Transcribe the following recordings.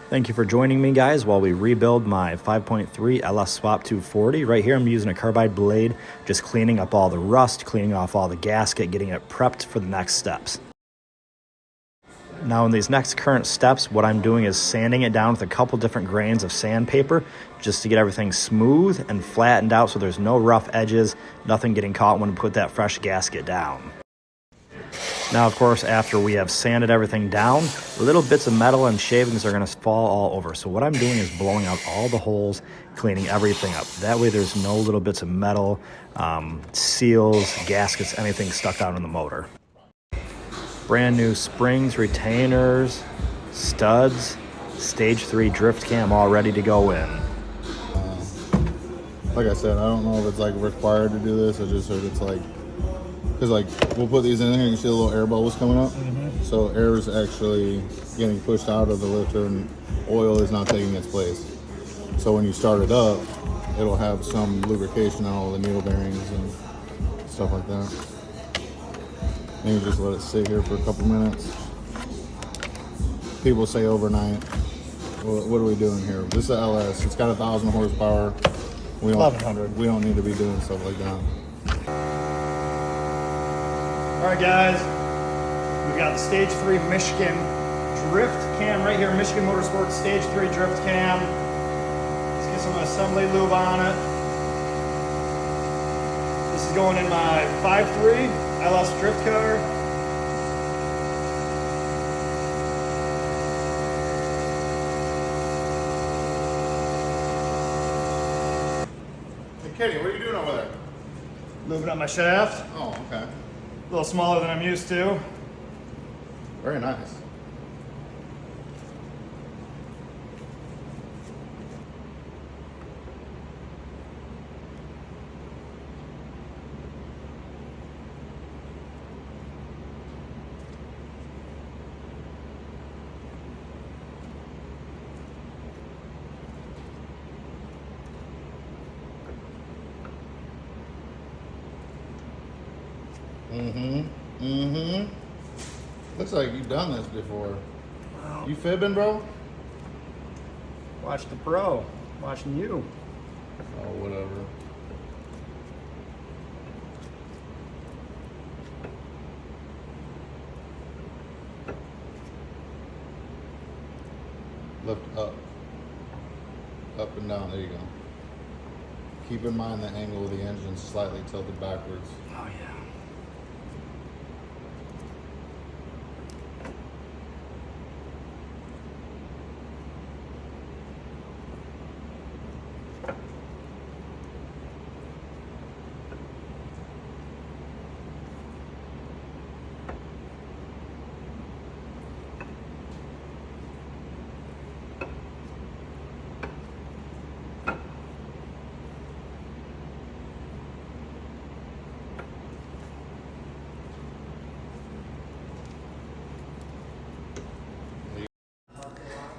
Thank you for joining me, guys, while we rebuild my 5.3 LS Swap 240. Right here I'm using a carbide blade, just cleaning up all the rust, cleaning off all the gasket, getting it prepped for the next steps. Now in these next current steps, what I'm doing is sanding it down with a couple different grains of sandpaper just to get everything smooth and flattened out so there's no rough edges, nothing getting caught when we put that fresh gasket down. Now, of course, after we have sanded everything down, little bits of metal and shavings are going to fall all over. So what I'm doing is blowing out all the holes, cleaning everything up. That way there's no little bits of metal, seals, gaskets, anything stuck down in the motor. Brand new springs, retainers, studs, stage 3 drift cam all ready to go in. Like I said, I don't know if it's like required to do this. I just heard it's like, because like we'll put these in here and you can see the little air bubbles coming up. So air is actually getting pushed out of the lifter and oil is not taking its place. So when you start it up, it'll have some lubrication on all the needle bearings and stuff like that. And you just let it sit here for a couple minutes. People say overnight. Well, what are we doing here? This is a LS. It's got 1,000 horsepower. 1100. We don't need to be doing stuff like that. All right, guys, we got the stage 3 Michigan drift cam right here. Michigan Motorsports stage 3 drift cam. Let's get some assembly lube on it. This is going in my 5.3 LS drift car. Hey, Kenny, what are you doing over there? Lubing up my shaft. Oh, okay. A little smaller than I'm used to. Very nice. Looks like you've done this before. Wow. You fibbing, bro? Watch the pro. Watching you. Oh, whatever. Lift up. Up and down. There you go. Keep in mind the angle of the engine slightly tilted backwards. Oh, yeah.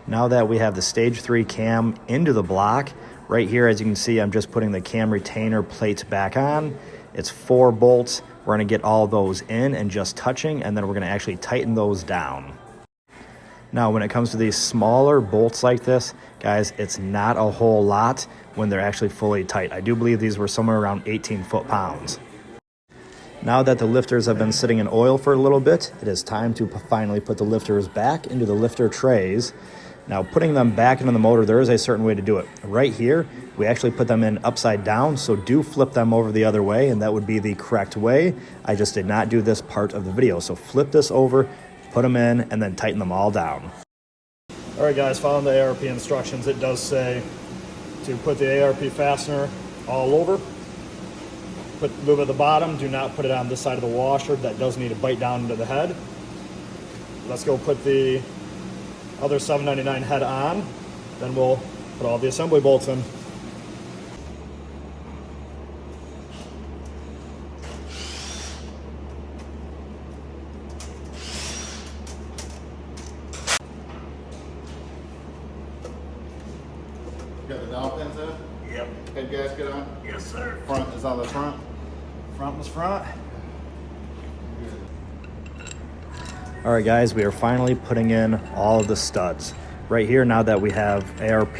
Now that we have the stage 3 cam into the block, right here, as you can see, I'm just putting the cam retainer plates back on. It's 4 bolts. We're gonna get all those in and just touching, and then we're gonna actually tighten those down. Now, when it comes to these smaller bolts like this, guys, it's not a whole lot when they're actually fully tight. I do believe these were somewhere around 18 foot-pounds. Now that the lifters have been sitting in oil for a little bit, it is time to finally put the lifters back into the lifter trays. Now, putting them back into the motor, there is a certain way to do it. Right here, we actually put them in upside down, so do flip them over the other way, and that would be the correct way. I just did not do this part of the video, so flip this over, put them in, and then tighten them all down. All right, guys, following the ARP instructions, it does say to put the ARP fastener all over. Put lube at the bottom. Do not put it on this side of the washer. That does need to bite down into the head. Let's go put the other 799 head on. Then we'll put all the assembly bolts in. Got the dowel pins in? Yep. Head gasket on? Yes, sir. Front is on the front? Front was front. All right, guys, we are finally putting in all of the studs. Right here, now that we have ARP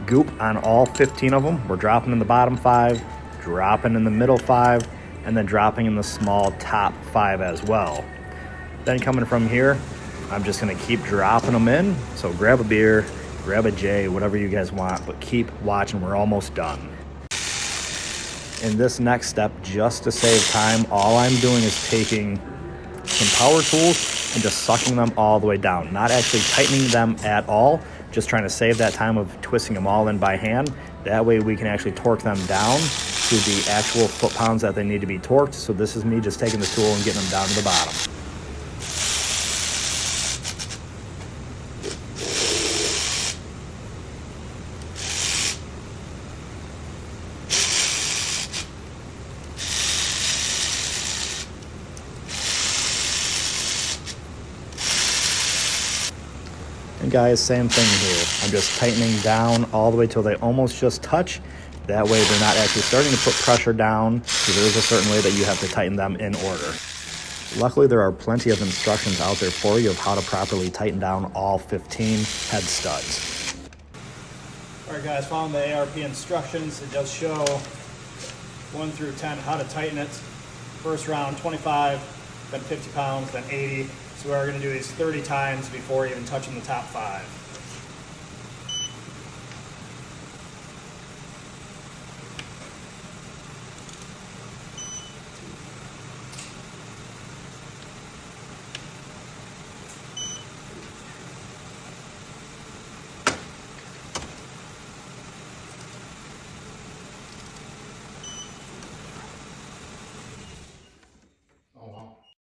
goop on all 15 of them, we're dropping in the bottom 5, dropping in the middle 5, and then dropping in the small top 5 as well. Then coming from here, I'm just gonna keep dropping them in. So grab a beer, grab a J, whatever you guys want, but keep watching, we're almost done. In this next step, just to save time, all I'm doing is taking some power tools and just sucking them all the way down, not actually tightening them at all, just trying to save that time of twisting them all in by hand. That way we can actually torque them down to the actual foot-pounds that they need to be torqued. So this is me just taking the tool and getting them down to the bottom. And guys, same thing here. I'm just tightening down all the way till they almost just touch. That way they're not actually starting to put pressure down, because there is a certain way that you have to tighten them in order. Luckily, there are plenty of instructions out there for you of how to properly tighten down all 15 head studs. All right guys, following the ARP instructions, it does show 1 through 10 how to tighten it. First round 25, then 50 pounds, then 80. So we are going to do these 30 times before even touching the top 5.